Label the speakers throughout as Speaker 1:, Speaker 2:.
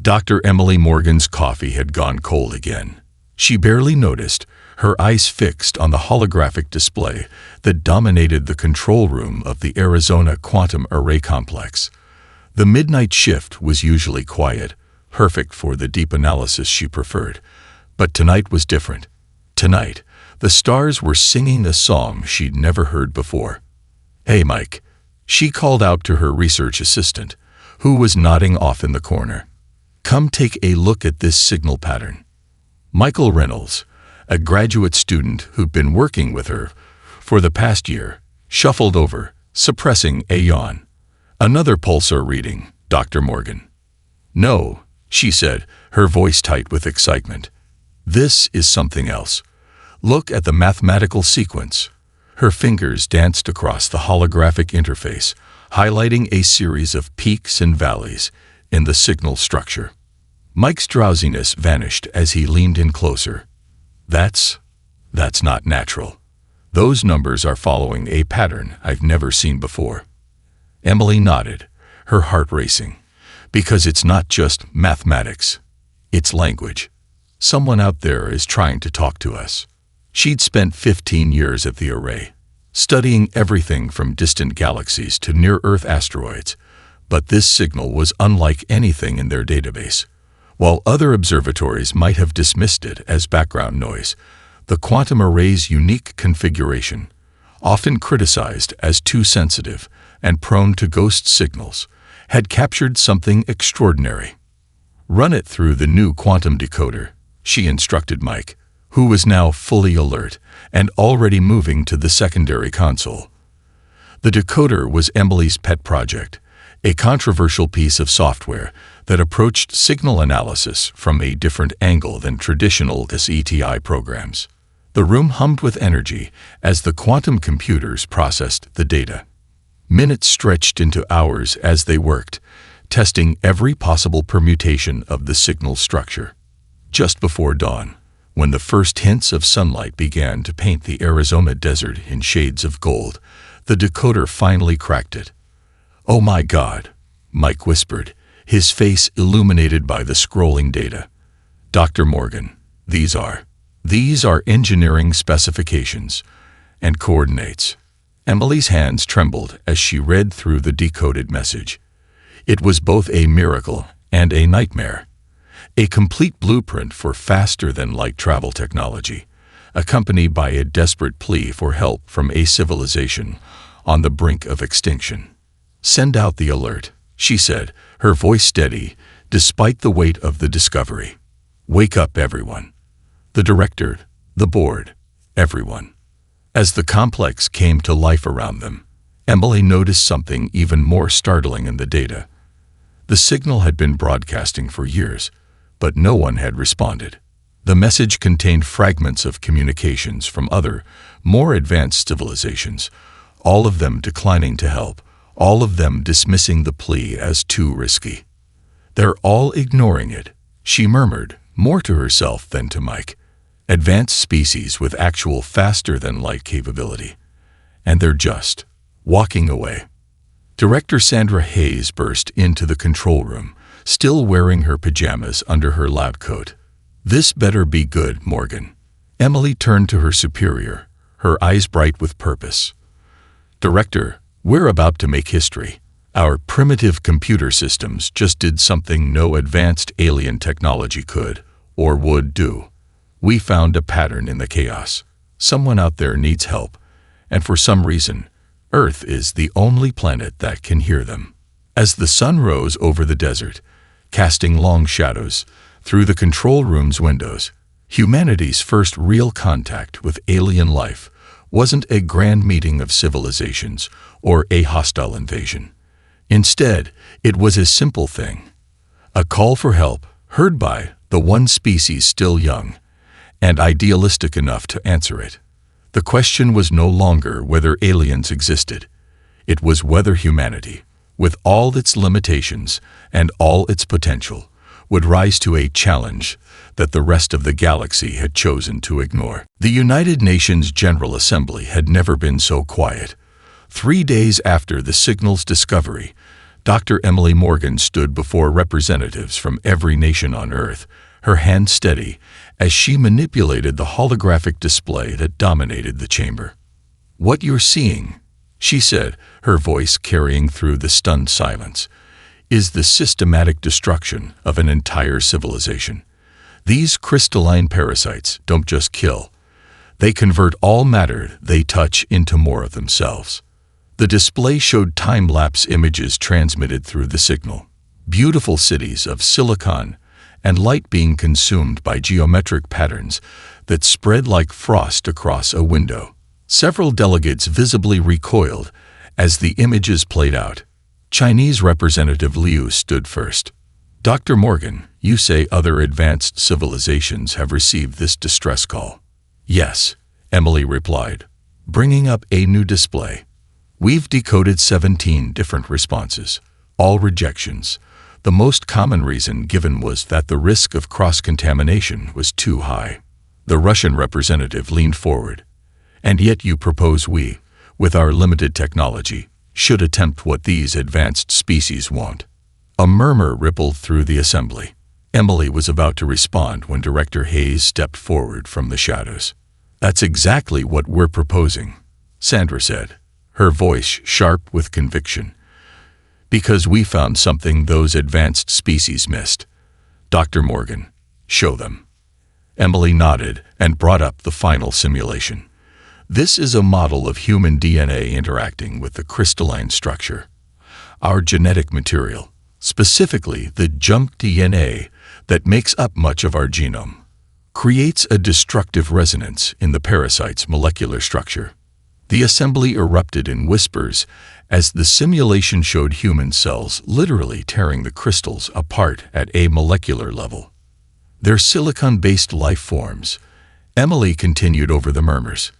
Speaker 1: Dr. Emily Morgan's coffee had gone cold again. She barely noticed, her eyes fixed on the holographic display that dominated the control room of the Arizona Quantum Array Complex. The midnight shift was usually quiet, perfect for the deep analysis she preferred. But tonight was different. Tonight, the stars were singing a song she'd never heard before. "Hey, Mike," she called out to her research assistant, who was nodding off in the corner. "Come take a look at this signal pattern." Michael Reynolds, a graduate student who'd been working with her for the past year, shuffled over, suppressing a yawn. "Another pulsar reading, Dr. Morgan." "No," she said, her voice tight with excitement. "This is something else. Look at the mathematical sequence." Her fingers danced across the holographic interface, highlighting a series of peaks and valleys in the signal structure. Mike's drowsiness vanished as he leaned in closer. That's not natural. Those numbers are following a pattern I've never seen before." Emily nodded, her heart racing. "Because it's not just mathematics. It's language. Someone out there is trying to talk to us." She'd spent 15 years at the array, studying everything from distant galaxies to near-Earth asteroids, but this signal was unlike anything in their database. While other observatories might have dismissed it as background noise, the quantum array's unique configuration, often criticized as too sensitive and prone to ghost signals, had captured something extraordinary. "Run it through the new quantum decoder," she instructed Mike, who was now fully alert and already moving to the secondary console. The decoder was Emily's pet project, a controversial piece of software that approached signal analysis from a different angle than traditional SETI programs. The room hummed with energy as the quantum computers processed the data. Minutes stretched into hours as they worked, testing every possible permutation of the signal structure. Just before dawn, when the first hints of sunlight began to paint the Arizona desert in shades of gold, the decoder finally cracked it. "Oh my God," Mike whispered, his face illuminated by the scrolling data. "Dr. Morgan, these are engineering specifications and coordinates." Emily's hands trembled as she read through the decoded message. It was both a miracle and a nightmare. A complete blueprint for faster-than-light travel technology, accompanied by a desperate plea for help from a civilization on the brink of extinction. "Send out the alert," she said, her voice steady, despite the weight of the discovery. "Wake up, everyone. The director, the board, everyone." As the complex came to life around them, Emily noticed something even more startling in the data. The signal had been broadcasting for years, but no one had responded. The message contained fragments of communications from other, more advanced civilizations, all of them declining to help, all of them dismissing the plea as too risky. "They're all ignoring it," she murmured, more to herself than to Mike. "Advanced species with actual faster-than-light capability. And they're just walking away." Director Sandra Hayes burst into the control room, still wearing her pajamas under her lab coat. "This better be good, Morgan." Emily turned to her superior, her eyes bright with purpose. "Director, we're about to make history. Our primitive computer systems just did something no advanced alien technology could or would do. We found a pattern in the chaos. Someone out there needs help, and for some reason, Earth is the only planet that can hear them." As the sun rose over the desert, casting long shadows through the control room's windows, humanity's first real contact with alien life wasn't a grand meeting of civilizations or a hostile invasion. Instead, it was a simple thing. A call for help heard by the one species still young and idealistic enough to answer it. The question was no longer whether aliens existed. It was whether humanity, with all its limitations and all its potential, would rise to a challenge that the rest of the galaxy had chosen to ignore. The United Nations General Assembly had never been so quiet. 3 days after the signal's discovery, Dr. Emily Morgan stood before representatives from every nation on Earth, her hand steady as she manipulated the holographic display that dominated the chamber. "What you're seeing," she said, her voice carrying through the stunned silence, "is the systematic destruction of an entire civilization. These crystalline parasites don't just kill. They convert all matter they touch into more of themselves." The display showed time-lapse images transmitted through the signal. Beautiful cities of silicon and light being consumed by geometric patterns that spread like frost across a window. Several delegates visibly recoiled as the images played out. Chinese Representative Liu stood first. "Dr. Morgan, you say other advanced civilizations have received this distress call." "Yes," Emily replied, bringing up a new display. "We've decoded 17 different responses, all rejections. The most common reason given was that the risk of cross-contamination was too high." The Russian representative leaned forward. "And yet you propose we, with our limited technology, should attempt what these advanced species won't." A murmur rippled through the assembly. Emily was about to respond when Director Hayes stepped forward from the shadows. "That's exactly what we're proposing," Sandra said, her voice sharp with conviction. "Because we found something those advanced species missed. Dr. Morgan, show them." Emily nodded and brought up the final simulation. "This is a model of human DNA interacting with the crystalline structure. Our genetic material, specifically the junk DNA that makes up much of our genome, creates a destructive resonance in the parasite's molecular structure." The assembly erupted in whispers as the simulation showed human cells literally tearing the crystals apart at a molecular level. "They're silicon-based life forms," Emily continued over the murmurs.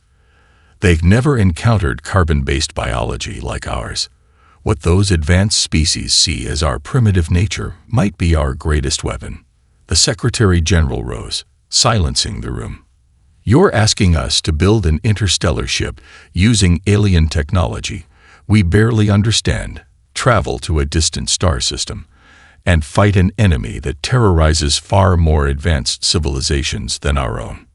Speaker 1: "They've never encountered carbon-based biology like ours. What those advanced species see as our primitive nature might be our greatest weapon." The Secretary General rose, silencing the room. "You're asking us to build an interstellar ship using alien technology we barely understand, travel to a distant star system, and fight an enemy that terrorizes far more advanced civilizations than our own."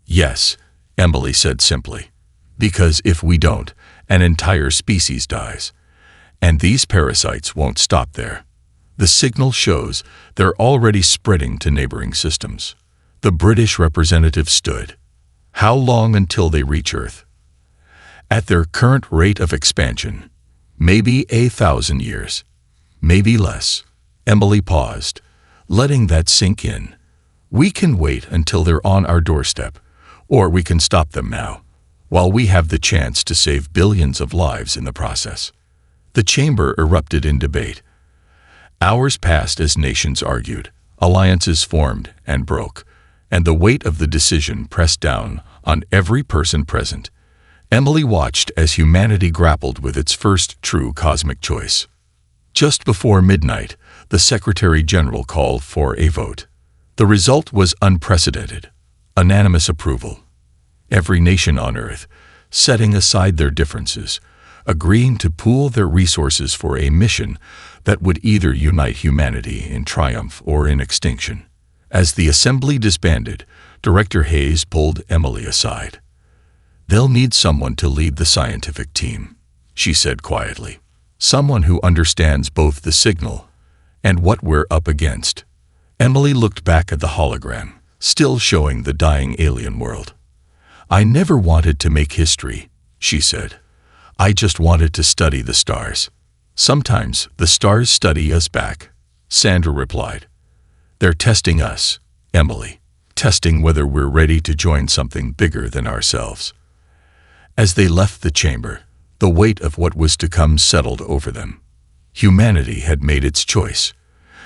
Speaker 1: "Yes," Emily said simply, "because if we don't, an entire species dies. And these parasites won't stop there. The signal shows they're already spreading to neighboring systems." The British representative stood. "How long until they reach Earth?" "At their current rate of expansion, maybe 1,000 years, maybe less." Emily paused, letting that sink in. "We can wait until they're on our doorstep, or we can stop them now, while we have the chance to save billions of lives in the process." The chamber erupted in debate. Hours passed as nations argued, alliances formed and broke, and the weight of the decision pressed down on every person present. Emily watched as humanity grappled with its first true cosmic choice. Just before midnight, the Secretary General called for a vote. The result was unprecedented, unanimous approval. Every nation on Earth, setting aside their differences, agreeing to pool their resources for a mission that would either unite humanity in triumph or in extinction. As the assembly disbanded, Director Hayes pulled Emily aside. "They'll need someone to lead the scientific team," she said quietly. "Someone who understands both the signal and what we're up against." Emily looked back at the hologram, still showing the dying alien world. "I never wanted to make history," she said. "I just wanted to study the stars. Sometimes the stars study us back," Sandra replied. "They're testing us, Emily, testing whether we're ready to join something bigger than ourselves." As they left the chamber, the weight of what was to come settled over them. Humanity had made its choice.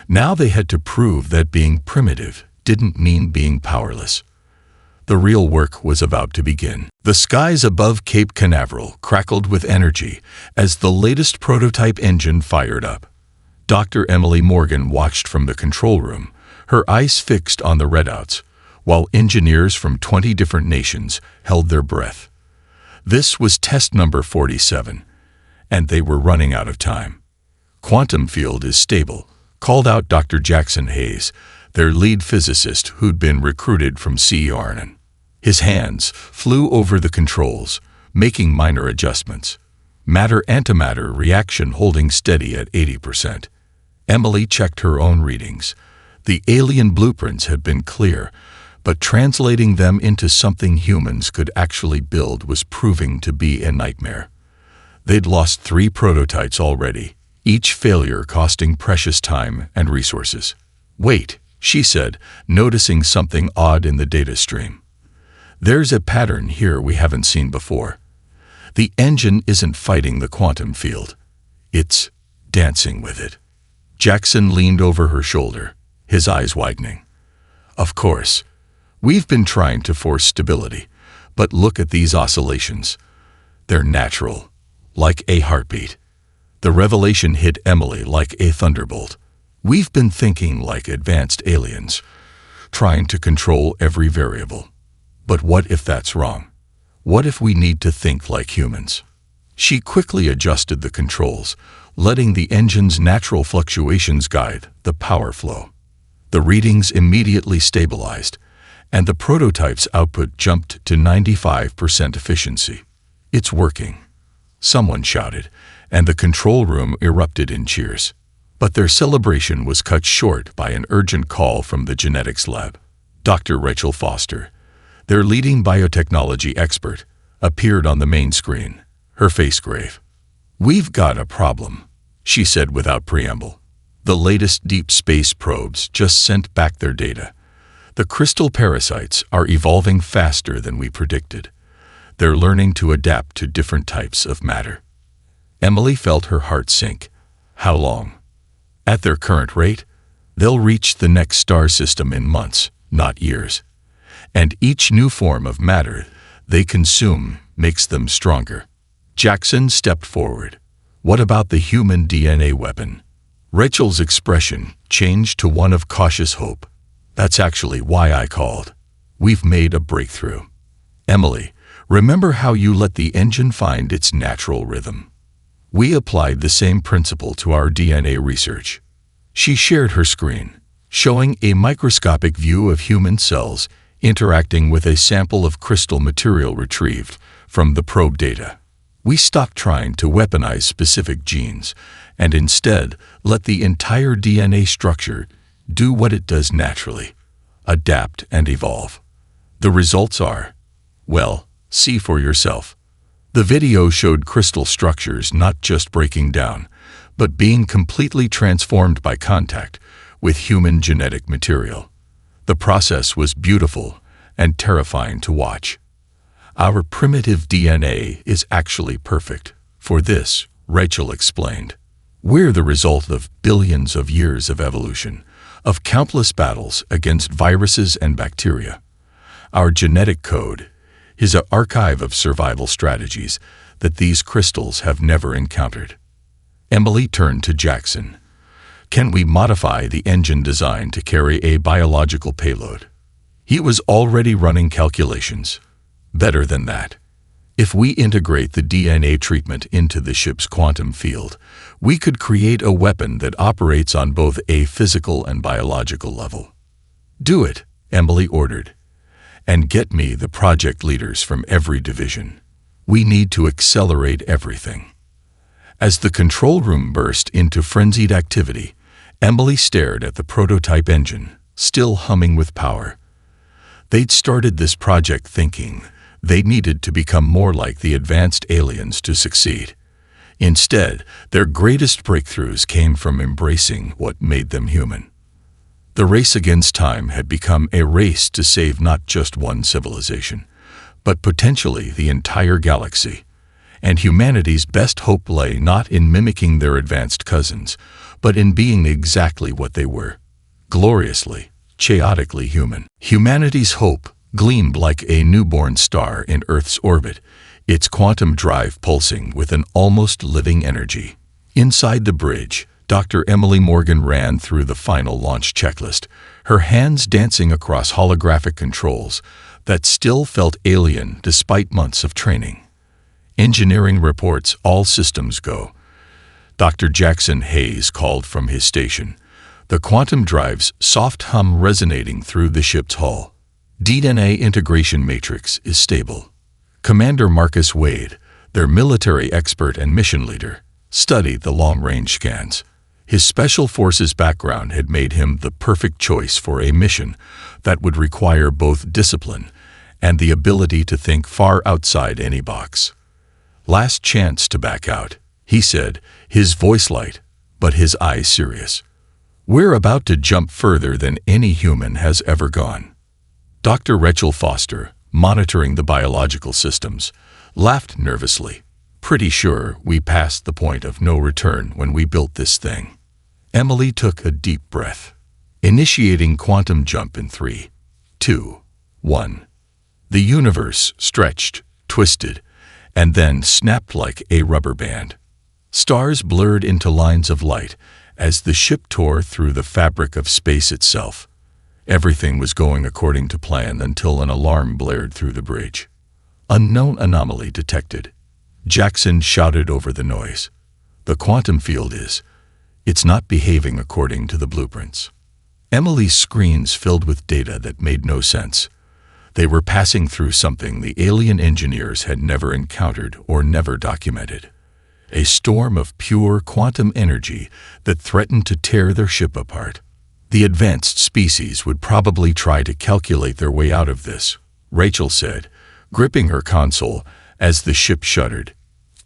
Speaker 1: Now they had to prove that being primitive didn't mean being powerless. The real work was about to begin. The skies above Cape Canaveral crackled with energy as the latest prototype engine fired up. Dr. Emily Morgan watched from the control room, her eyes fixed on the readouts, while engineers from 20 different nations held their breath. This was test number 47, and they were running out of time. Quantum field is stable, called out Dr. Jackson Hayes, their lead physicist who'd been recruited from CERN. His hands flew over the controls, making minor adjustments. Matter-antimatter reaction holding steady at 80%. Emily checked her own readings. The alien blueprints had been clear, but translating them into something humans could actually build was proving to be a nightmare. They'd lost 3 prototypes already, each failure costing precious time and resources. "Wait," she said, noticing something odd in the data stream. "There's a pattern here we haven't seen before. The engine isn't fighting the quantum field. It's dancing with it." Jackson leaned over her shoulder, his eyes widening. "Of course, we've been trying to force stability, but look at these oscillations. They're natural, like a heartbeat." The revelation hit Emily like a thunderbolt. We've been thinking like advanced aliens, trying to control every variable. But what if that's wrong? What if we need to think like humans? She quickly adjusted the controls, letting the engine's natural fluctuations guide the power flow. The readings immediately stabilized, and the prototype's output jumped to 95% efficiency. "It's working," someone shouted, and the control room erupted in cheers. But their celebration was cut short by an urgent call from the genetics lab. Dr. Rachel Foster, their leading biotechnology expert, appeared on the main screen, her face grave. "We've got a problem," she said without preamble. "The latest deep space probes just sent back their data. The crystal parasites are evolving faster than we predicted. They're learning to adapt to different types of matter." Emily felt her heart sink. How long? At their current rate, they'll reach the next star system in months, not years. And each new form of matter they consume makes them stronger. Jackson stepped forward. "What about the human DNA weapon?" Rachel's expression changed to one of cautious hope. "That's actually why I called. We've made a breakthrough. Emily, remember how you let the engine find its natural rhythm? We applied the same principle to our DNA research." She shared her screen, showing a microscopic view of human cells interacting with a sample of crystal material retrieved from the probe data. "We stopped trying to weaponize specific genes and instead let the entire DNA structure do what it does naturally, adapt and evolve. The results are, well, see for yourself." The video showed crystal structures not just breaking down, but being completely transformed by contact with human genetic material. The process was beautiful and terrifying to watch. "Our primitive DNA is actually perfect for this," Rachel explained. "We're the result of billions of years of evolution, of countless battles against viruses and bacteria. Our genetic code is an archive of survival strategies that these crystals have never encountered." Emily turned to Jackson. "Can we modify the engine design to carry a biological payload?" He was already running calculations. "Better than that. If we integrate the DNA treatment into the ship's quantum field, we could create a weapon that operates on both a physical and biological level." "Do it," Emily ordered. "And get me the project leaders from every division. We need to accelerate everything." As the control room burst into frenzied activity, Emily stared at the prototype engine, still humming with power. They'd started this project thinking they needed to become more like the advanced aliens to succeed. Instead, their greatest breakthroughs came from embracing what made them human. The race against time had become a race to save not just one civilization, but potentially the entire galaxy. And humanity's best hope lay not in mimicking their advanced cousins, but in being exactly what they were: gloriously, chaotically human. Humanity's hope gleamed like a newborn star in Earth's orbit, its quantum drive pulsing with an almost living energy. Inside the bridge, Dr. Emily Morgan ran through the final launch checklist, her hands dancing across holographic controls that still felt alien despite months of training. "Engineering reports all systems go. Dr. Jackson Hayes called from his station, the quantum drive's soft hum resonating through the ship's hull. DNA integration matrix is stable. Commander Marcus Wade, their military expert and mission leader, studied the long-range scans. His Special Forces background had made him the perfect choice for a mission that would require both discipline and the ability to think far outside any box. "Last chance to back out," he said, his voice light, but his eyes serious. "We're about to jump further than any human has ever gone." Dr. Rachel Foster, monitoring the biological systems, laughed nervously. "Pretty sure we passed the point of no return when we built this thing." Emily took a deep breath. Initiating quantum jump in 3, 2, 1. The universe stretched, twisted, and then snapped like a rubber band. Stars blurred into lines of light as the ship tore through the fabric of space itself. Everything was going according to plan until an alarm blared through the bridge. "Unknown anomaly detected." Jackson shouted over the noise. "The quantum field it's not behaving according to the blueprints." Emily's screens filled with data that made no sense. They were passing through something the alien engineers had never encountered or never documented. A storm of pure quantum energy that threatened to tear their ship apart. The advanced species would probably try to calculate their way out of this, Rachel said, gripping her console as the ship shuddered.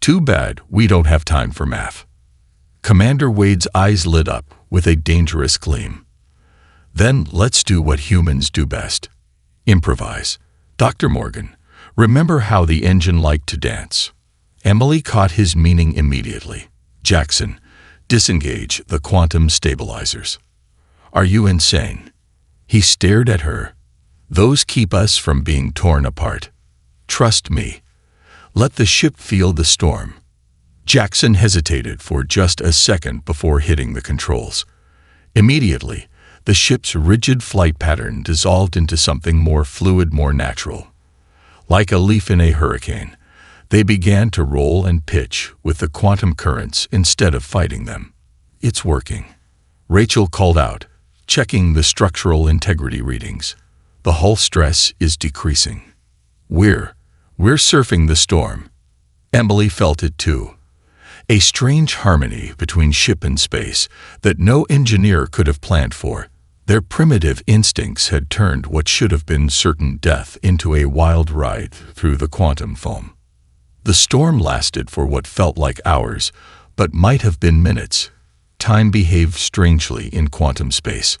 Speaker 1: "Too bad we don't have time for math." Commander Wade's eyes lit up with a dangerous gleam. "Then let's do what humans do best. Improvise. Dr. Morgan, remember how the engine liked to dance?" Emily caught his meaning immediately. "Jackson, disengage the quantum stabilizers." "Are you insane?" He stared at her. "Those keep us from being torn apart. Trust me. Let the ship feel the storm." Jackson hesitated for just a second before hitting the controls. Immediately, the ship's rigid flight pattern dissolved into something more fluid, more natural. Like a leaf in a hurricane, they began to roll and pitch with the quantum currents instead of fighting them. "It's working," Rachel called out, checking the structural integrity readings. "The hull stress is decreasing. We're surfing the storm." Emily felt it too. A strange harmony between ship and space that no engineer could have planned for. Their primitive instincts had turned what should have been certain death into a wild ride through the quantum foam. The storm lasted for what felt like hours, but might have been minutes. Time behaved strangely in quantum space.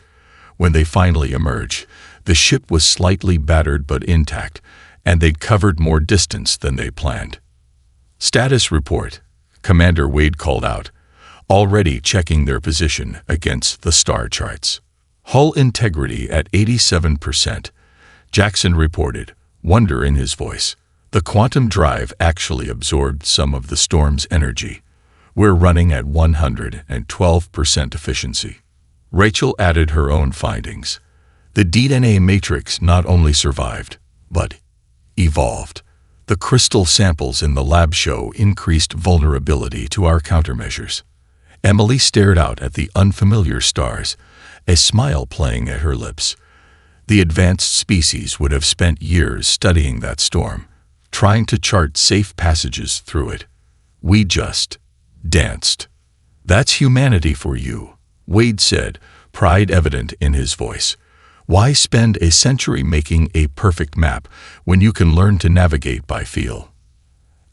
Speaker 1: When they finally emerged, the ship was slightly battered but intact, and they'd covered more distance than they planned. "Status report," Commander Wade called out, already checking their position against the star charts. "Hull integrity at 87%, Jackson reported, wonder in his voice. "The quantum drive actually absorbed some of the storm's energy. We're running at 112% efficiency." Rachel added her own findings. The DNA matrix not only survived, but evolved. The crystal samples in the lab show increased vulnerability to our countermeasures. Emily stared out at the unfamiliar stars, a smile playing at her lips. The advanced species would have spent years studying that storm, trying to chart safe passages through it. "We just danced." "That's humanity for you," Wade said, pride evident in his voice. "Why spend a century making a perfect map when you can learn to navigate by feel?"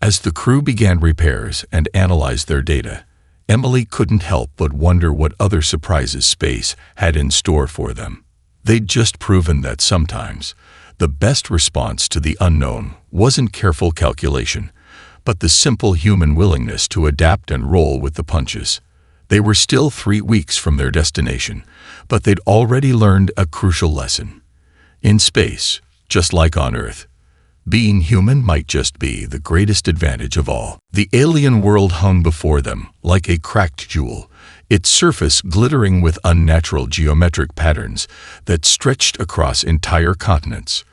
Speaker 1: As the crew began repairs and analyzed their data, Emily couldn't help but wonder what other surprises space had in store for them. They'd just proven that sometimes the best response to the unknown wasn't careful calculation, but the simple human willingness to adapt and roll with the punches. They were still 3 weeks from their destination, but they'd already learned a crucial lesson. In space, just like on Earth, being human might just be the greatest advantage of all. The alien world hung before them like a cracked jewel, its surface glittering with unnatural geometric patterns that stretched across entire continents.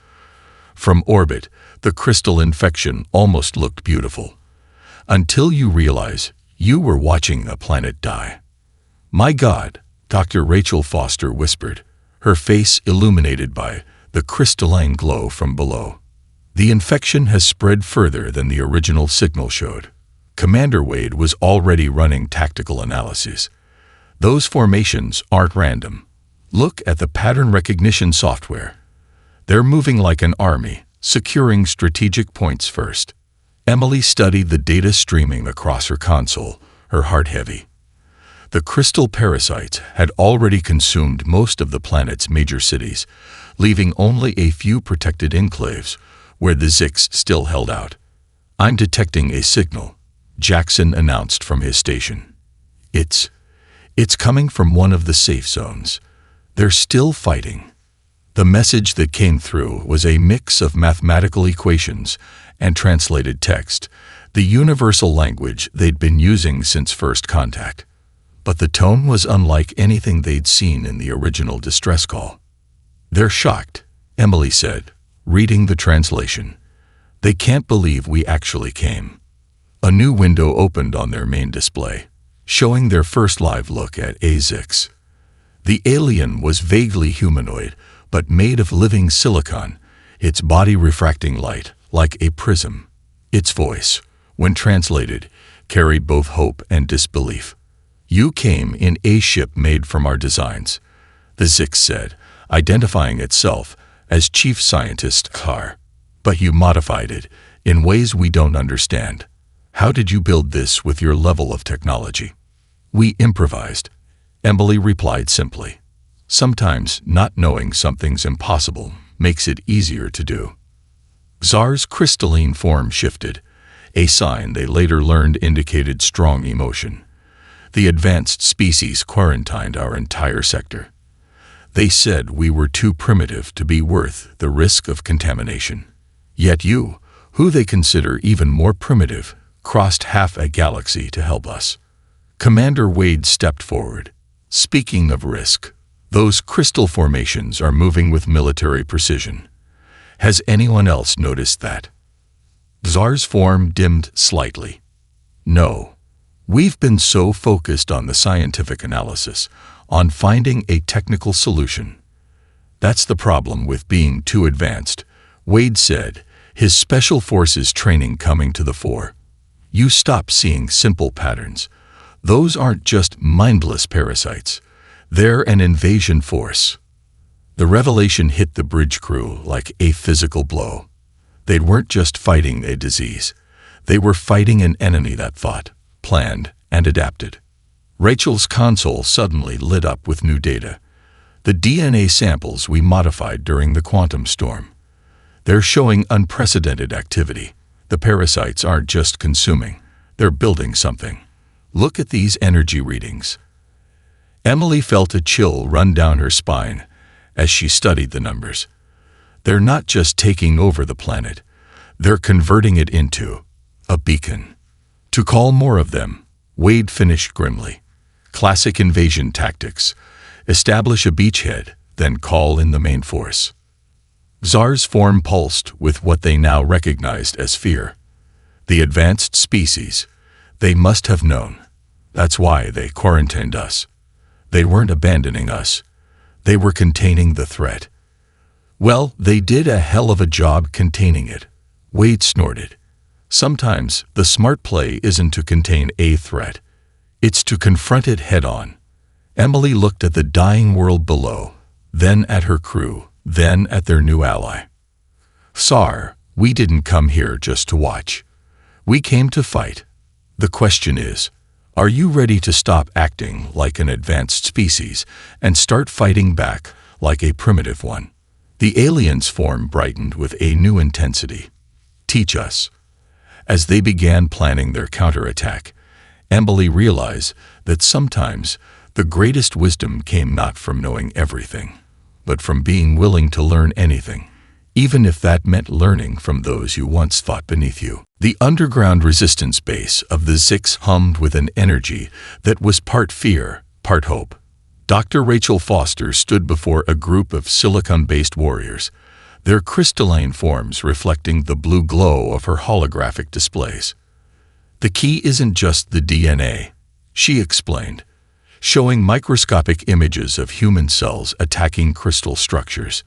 Speaker 1: From orbit, the crystal infection almost looked beautiful. Until you realize You were watching a planet die. My God, Dr. Rachel Foster whispered, her face illuminated by the crystalline glow from below. The infection has spread further than the original signal showed. Commander Wade was already running tactical analyses. Those formations aren't random. Look at the pattern recognition software. They're moving like an army, securing strategic points first. Emily studied the data streaming across her console, her heart heavy. The crystal parasites had already consumed most of the planet's major cities, leaving only a few protected enclaves where the Zix still held out. I'm detecting a signal, Jackson announced from his station. It's coming from one of the safe zones. They're still fighting. The message that came through was a mix of mathematical equations and translated text, the universal language they'd been using since first contact. But the tone was unlike anything they'd seen in the original distress call. They're shocked, Emily said, reading the translation. They can't believe we actually came. A new window opened on their main display, showing their first live look at A6. The alien was vaguely humanoid, but made of living silicon, its body refracting light like a prism. Its voice, when translated, carried both hope and disbelief. You came in a ship made from our designs, the Zix said, identifying itself as Chief Scientist Carr. But you modified it in ways we don't understand. How did you build this with your level of technology? We improvised, Emily replied simply. Sometimes not knowing something's impossible makes it easier to do. Czar's crystalline form shifted, a sign they later learned indicated strong emotion. The advanced species quarantined our entire sector. They said we were too primitive to be worth the risk of contamination. Yet you, who they consider even more primitive, crossed half a galaxy to help us. Commander Wade stepped forward. Speaking of risk, those crystal formations are moving with military precision. Has anyone else noticed that? Czar's form dimmed slightly. No. We've been so focused on the scientific analysis, on finding a technical solution. That's the problem with being too advanced, Wade said, his special forces training coming to the fore. You stop seeing simple patterns. Those aren't just mindless parasites. They're an invasion force. The revelation hit the bridge crew like a physical blow. They weren't just fighting a disease. They were fighting an enemy that thought, planned, and adapted. Rachel's console suddenly lit up with new data. The DNA samples we modified during the quantum storm. They're showing unprecedented activity. The parasites aren't just consuming. They're building something. Look at these energy readings. Emily felt a chill run down her spine as she studied the numbers. They're not just taking over the planet. They're converting it into a beacon. To call more of them, Wade finished grimly. Classic invasion tactics. Establish a beachhead, then call in the main force. Czar's form pulsed with what they now recognized as fear. The advanced species. They must have known. That's why they quarantined us. They weren't abandoning us. They were containing the threat. Well, they did a hell of a job containing it, Wade snorted. Sometimes the smart play isn't to contain a threat. It's to confront it head-on. Emily looked at the dying world below, then at her crew, then at their new ally. Czar, we didn't come here just to watch. We came to fight. The question is, are you ready to stop acting like an advanced species and start fighting back like a primitive one? The alien's form brightened with a new intensity. Teach us. As they began planning their counterattack, Emily realized that sometimes the greatest wisdom came not from knowing everything, but from being willing to learn anything, even if that meant learning from those you once fought beneath you. The underground resistance base of the Zix hummed with an energy that was part fear, part hope. Dr. Rachel Foster stood before a group of silicon-based warriors, their crystalline forms reflecting the blue glow of her holographic displays. The key isn't just the DNA, she explained, showing microscopic images of human cells attacking crystal structures.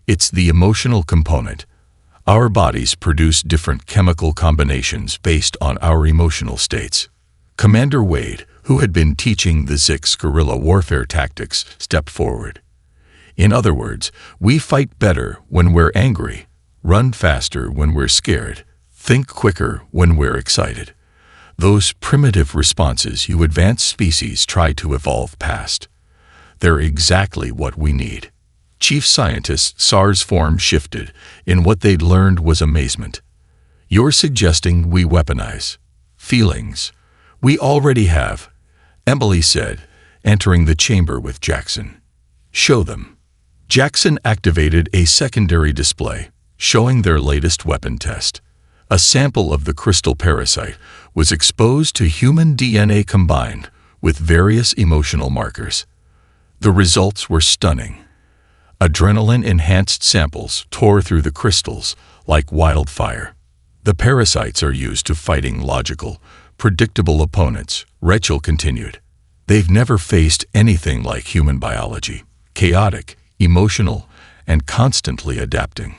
Speaker 1: It's the emotional component. Our bodies produce different chemical combinations based on our emotional states. Commander Wade, who had been teaching the Zix guerrilla warfare tactics, stepped forward. In other words, we fight better when we're angry, run faster when we're scared, think quicker when we're excited. Those primitive responses you advanced species try to evolve past. They're exactly what we need. Chief Scientist SAR's form shifted, in what they'd learned was amazement. You're suggesting we weaponize feelings we already have, Emily said, entering the chamber with Jackson. Show them. Jackson activated a secondary display, showing their latest weapon test. A sample of the crystal parasite was exposed to human DNA combined with various emotional markers. The results were stunning. Adrenaline-enhanced samples tore through the crystals like wildfire. The parasites are used to fighting logical, predictable opponents, Rachel continued. They've never faced anything like human biology, chaotic, emotional, and constantly adapting.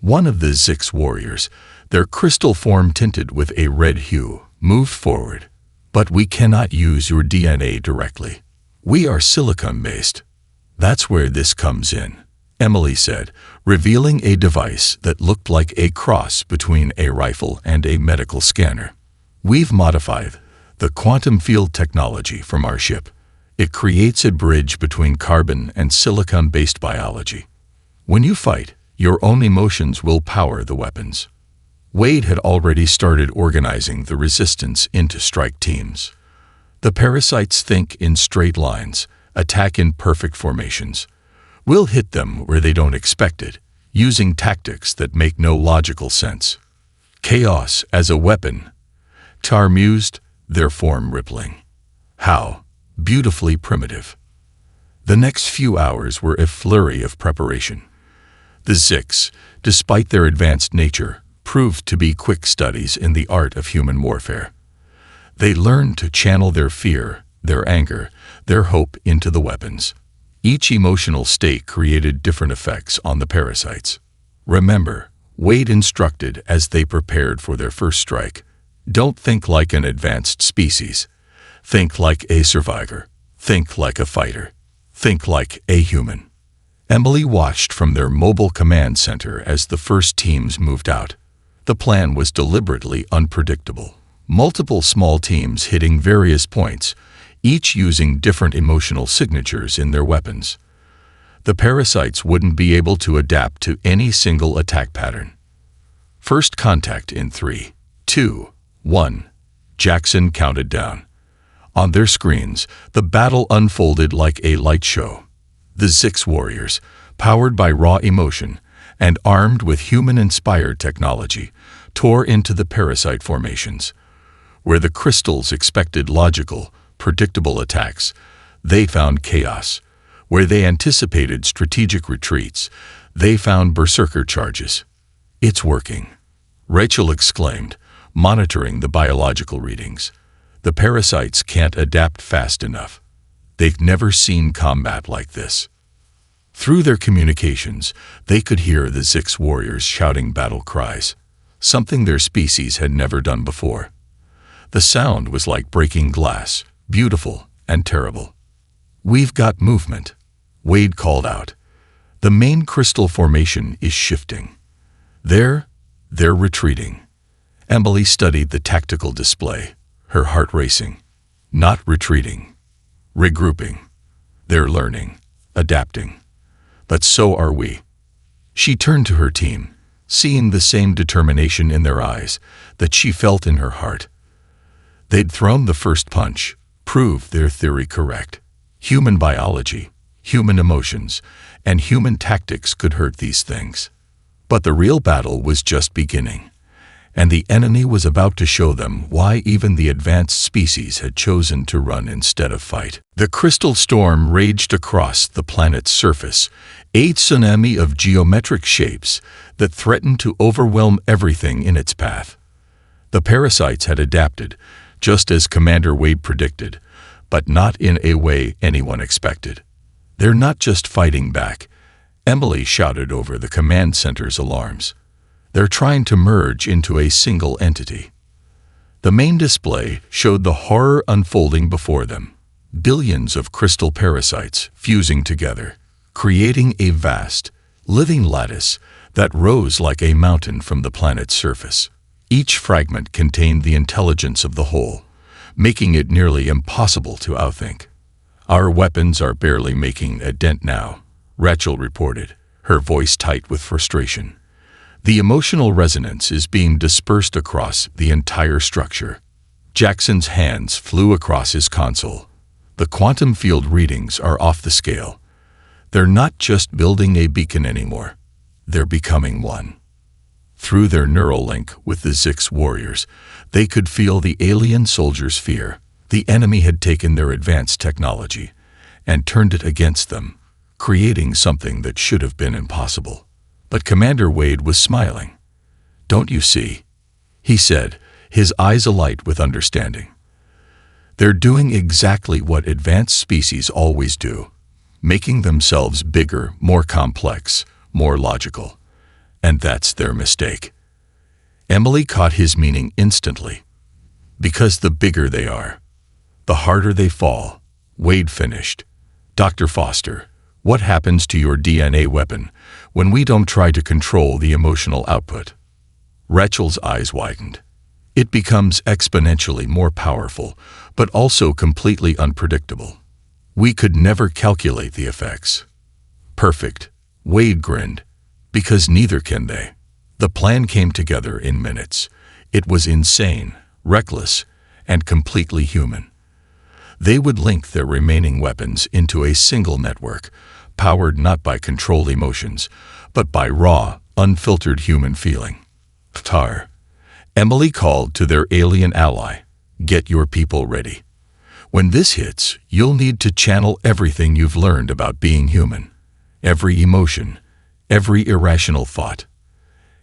Speaker 1: One of the Zix warriors, their crystal form tinted with a red hue, moved forward. But we cannot use your DNA directly. We are silicon-based. That's where this comes in, Emily said, revealing a device that looked like a cross between a rifle and a medical scanner. We've modified the quantum field technology from our ship. It creates a bridge between carbon and silicon-based biology. When you fight, your own emotions will power the weapons. Wade had already started organizing the resistance into strike teams. The parasites think in straight lines, attack in perfect formations. We'll hit them where they don't expect it, using tactics that make no logical sense. Chaos as a weapon, Tar mused, their form rippling. How beautifully primitive. The next few hours were a flurry of preparation. The Zix, despite their advanced nature, proved to be quick studies in the art of human warfare. They learned to channel their fear, their anger, their hope into the weapons. Each emotional state created different effects on the parasites. Remember, Wade instructed as they prepared for their first strike. Don't think like an advanced species. Think like a survivor. Think like a fighter. Think like a human. Emily watched from their mobile command center as the first teams moved out. The plan was deliberately unpredictable. Multiple small teams hitting various points, each using different emotional signatures in their weapons. The parasites wouldn't be able to adapt to any single attack pattern. First contact in 3, 2, 1. Jackson counted down. On their screens, the battle unfolded like a light show. The Zix warriors, powered by raw emotion and armed with human-inspired technology, tore into the parasite formations. Where the crystals expected logical, predictable attacks, they found chaos. Where they anticipated strategic retreats, they found berserker charges. It's working, Rachel exclaimed, monitoring the biological readings. The parasites can't adapt fast enough. They've never seen combat like this. Through their communications, they could hear the Zix warriors shouting battle cries, something their species had never done before. The sound was like breaking glass, beautiful and terrible. We've got movement, Wade called out. The main crystal formation is shifting. They're retreating. Emily studied the tactical display, her heart racing. Not retreating, regrouping. They're learning, adapting. But so are we. She turned to her team, seeing the same determination in their eyes that she felt in her heart. They'd thrown the first punch, proved their theory correct. Human biology, human emotions, and human tactics could hurt these things. But the real battle was just beginning, and the enemy was about to show them why even the advanced species had chosen to run instead of fight. The crystal storm raged across the planet's surface, a tsunami of geometric shapes that threatened to overwhelm everything in its path. The parasites had adapted, just as Commander Wade predicted, but not in a way anyone expected. "They're not just fighting back," Emily shouted over the command center's alarms. "They're trying to merge into a single entity." The main display showed the horror unfolding before them. Billions of crystal parasites fusing together, creating a vast, living lattice that rose like a mountain from the planet's surface. Each fragment contained the intelligence of the whole, making it nearly impossible to outthink. "Our weapons are barely making a dent now," Rachel reported, her voice tight with frustration. "The emotional resonance is being dispersed across the entire structure." Jackson's hands flew across his console. "The quantum field readings are off the scale. They're not just building a beacon anymore. They're becoming one." Through their neural link with the Zix warriors, they could feel the alien soldiers' fear. The enemy had taken their advanced technology and turned it against them, creating something that should have been impossible. But Commander Wade was smiling. "Don't you see?" he said, his eyes alight with understanding. "They're doing exactly what advanced species always do, making themselves bigger, more complex, more logical. And that's their mistake." Emily caught his meaning instantly. "Because the bigger they are, the harder they fall," Wade finished. "Dr. Foster, what happens to your DNA weapon when we don't try to control the emotional output?" Rachel's eyes widened. "It becomes exponentially more powerful, but also completely unpredictable. We could never calculate the effects." "Perfect," Wade grinned. "Because neither can they." The plan came together in minutes. It was insane, reckless, and completely human. They would link their remaining weapons into a single network, powered not by controlled emotions, but by raw, unfiltered human feeling. "Tar," Emily called to their alien ally, "Get your people ready. When this hits, you'll need to channel everything you've learned about being human. Every emotion, every irrational thought,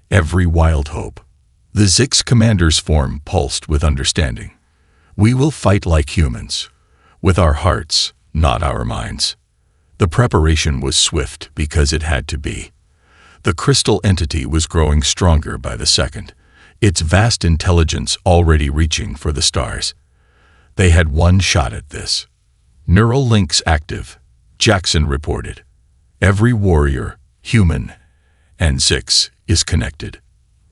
Speaker 1: every wild hope." The Zix commander's form pulsed with understanding. "We will fight like humans, with our hearts, not our minds." The preparation was swift because it had to be. The crystal entity was growing stronger by the second, its vast intelligence already reaching for the stars. They had one shot at this. "Neural links active," Jackson reported. "Every warrior, human, and Zix is connected."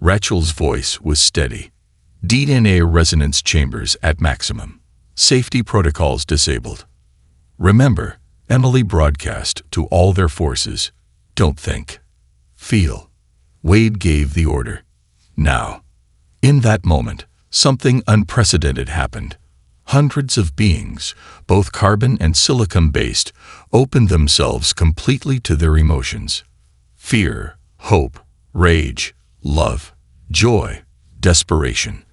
Speaker 1: Rachel's voice was steady. "DNA resonance chambers at maximum. Safety protocols disabled. Remember," Emily broadcast to all their forces, "don't think. Feel." Wade gave the order. Now. In that moment, something unprecedented happened. Hundreds of beings, both carbon and silicon-based, opened themselves completely to their emotions. Fear, hope, rage, love, joy, desperation.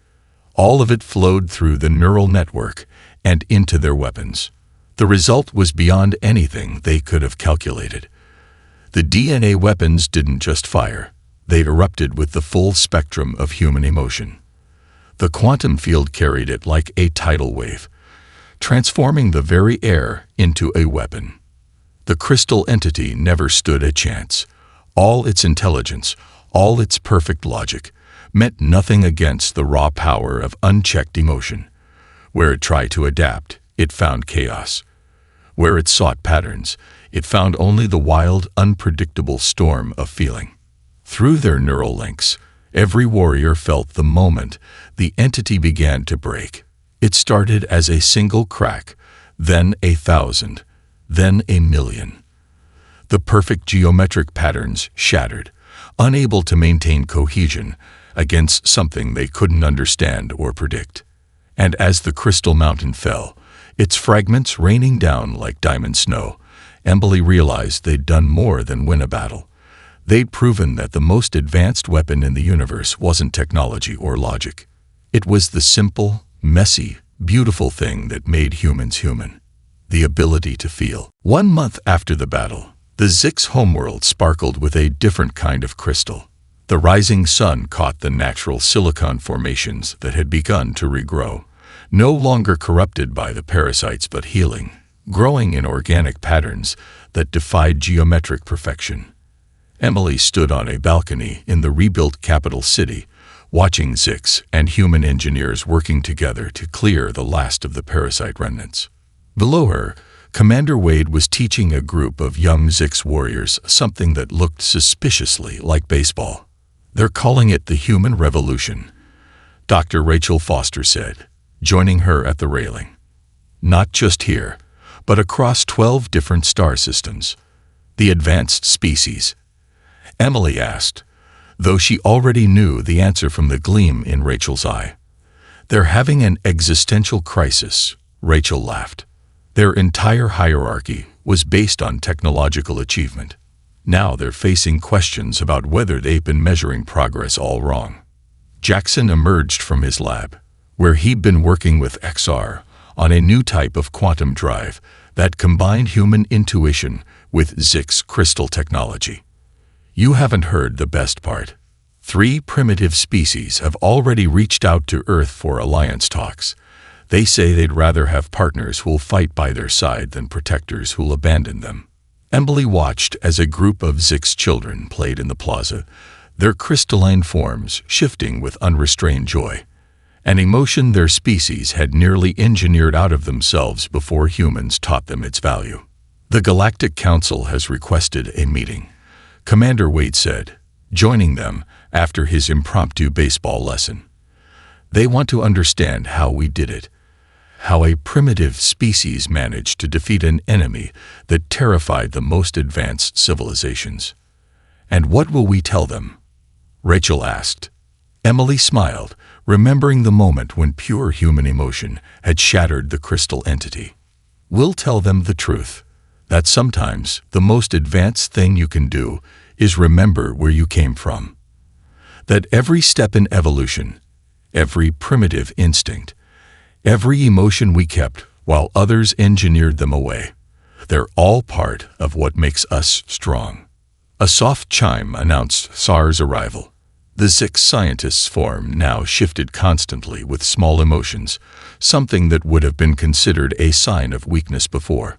Speaker 1: All of it flowed through the neural network and into their weapons. The result was beyond anything they could have calculated. The DNA weapons didn't just fire. They erupted with the full spectrum of human emotion. The quantum field carried it like a tidal wave, transforming the very air into a weapon. The crystal entity never stood a chance. All its intelligence, all its perfect logic, meant nothing against the raw power of unchecked emotion. Where it tried to adapt, it found chaos. Where it sought patterns, it found only the wild, unpredictable storm of feeling. Through their neural links, every warrior felt the moment the entity began to break. It started as a single crack, then 1,000, then 1,000,000. The perfect geometric patterns shattered, unable to maintain cohesion against something they couldn't understand or predict. And as the crystal mountain fell, its fragments raining down like diamond snow, Emily realized they'd done more than win a battle. They'd proven that the most advanced weapon in the universe wasn't technology or logic. It was the simple, messy, beautiful thing that made humans human. The ability to feel. 1 month after the battle, the Zix homeworld sparkled with a different kind of crystal. The rising sun caught the natural silicon formations that had begun to regrow, no longer corrupted by the parasites but healing, growing in organic patterns that defied geometric perfection. Emily stood on a balcony in the rebuilt capital city, watching Zix and human engineers working together to clear the last of the parasite remnants. Below her, Commander Wade was teaching a group of young Zix warriors something that looked suspiciously like baseball. "They're calling it the Human Revolution," Dr. Rachel Foster said, joining her at the railing. "Not just here, but across 12 different star systems. The advanced species?" Emily asked, though she already knew the answer from the gleam in Rachel's eye. "They're having an existential crisis," Rachel laughed. "Their entire hierarchy was based on technological achievement. Now they're facing questions about whether they've been measuring progress all wrong." Jackson emerged from his lab, where he'd been working with XR on a new type of quantum drive that combined human intuition with Zix crystal technology. "You haven't heard the best part. 3 primitive species have already reached out to Earth for alliance talks. They say they'd rather have partners who'll fight by their side than protectors who'll abandon them." Emily watched as a group of Zix children played in the plaza, their crystalline forms shifting with unrestrained joy, an emotion their species had nearly engineered out of themselves before humans taught them its value. "The Galactic Council has requested a meeting," Commander Wade said, joining them after his impromptu baseball lesson. "They want to understand how we did it, how a primitive species managed to defeat an enemy that terrified the most advanced civilizations." "And what will we tell them?" Rachel asked. Emily smiled, remembering the moment when pure human emotion had shattered the crystal entity. "We'll tell them the truth, that sometimes the most advanced thing you can do is remember where you came from. That every step in evolution, every primitive instinct, every emotion we kept while others engineered them away, they're all part of what makes us strong." A soft chime announced SAR's arrival. The Zix scientists' form now shifted constantly with small emotions, something that would have been considered a sign of weakness before.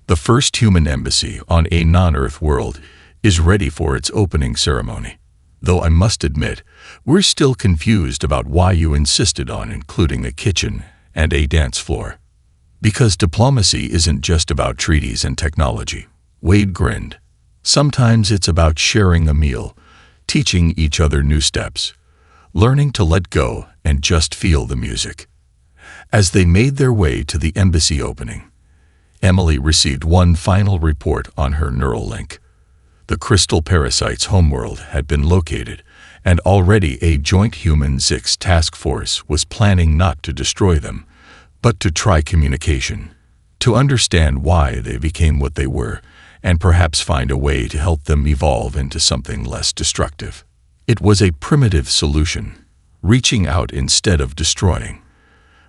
Speaker 1: "The first human embassy on a non-Earth world is ready for its opening ceremony. Though I must admit, we're still confused about why you insisted on including a kitchen and a dance floor." "Because diplomacy isn't just about treaties and technology," Wade grinned. "Sometimes it's about sharing a meal, teaching each other new steps, learning to let go and just feel the music." As they made their way to the embassy opening, Emily received one final report on her neural link. The crystal parasite's homeworld had been located, and already a joint human-Zix task force was planning not to destroy them, but to try communication, to understand why they became what they were, and perhaps find a way to help them evolve into something less destructive. It was a primitive solution, reaching out instead of destroying.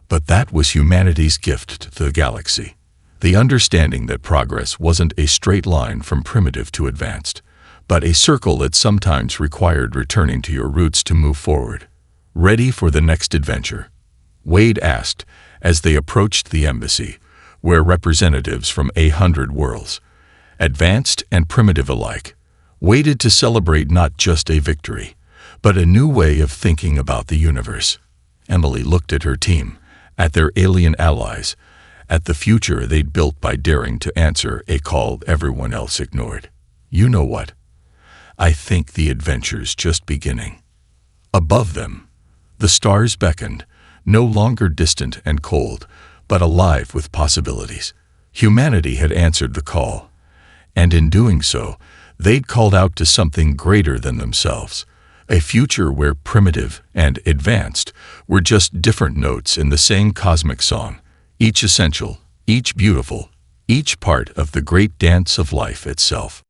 Speaker 1: But that was humanity's gift to the galaxy. The understanding that progress wasn't a straight line from primitive to advanced, but a circle that sometimes required returning to your roots to move forward. "Ready for the next adventure?" Wade asked as they approached the embassy, where representatives from 100 worlds, advanced and primitive alike, waited to celebrate not just a victory, but a new way of thinking about the universe. Emily looked at her team, at their alien allies, at the future they'd built by daring to answer a call everyone else ignored. "You know what? I think the adventure's just beginning." Above them, the stars beckoned, no longer distant and cold, but alive with possibilities. Humanity had answered the call, and in doing so, they'd called out to something greater than themselves, a future where primitive and advanced were just different notes in the same cosmic song, each essential, each beautiful, each part of the great dance of life itself.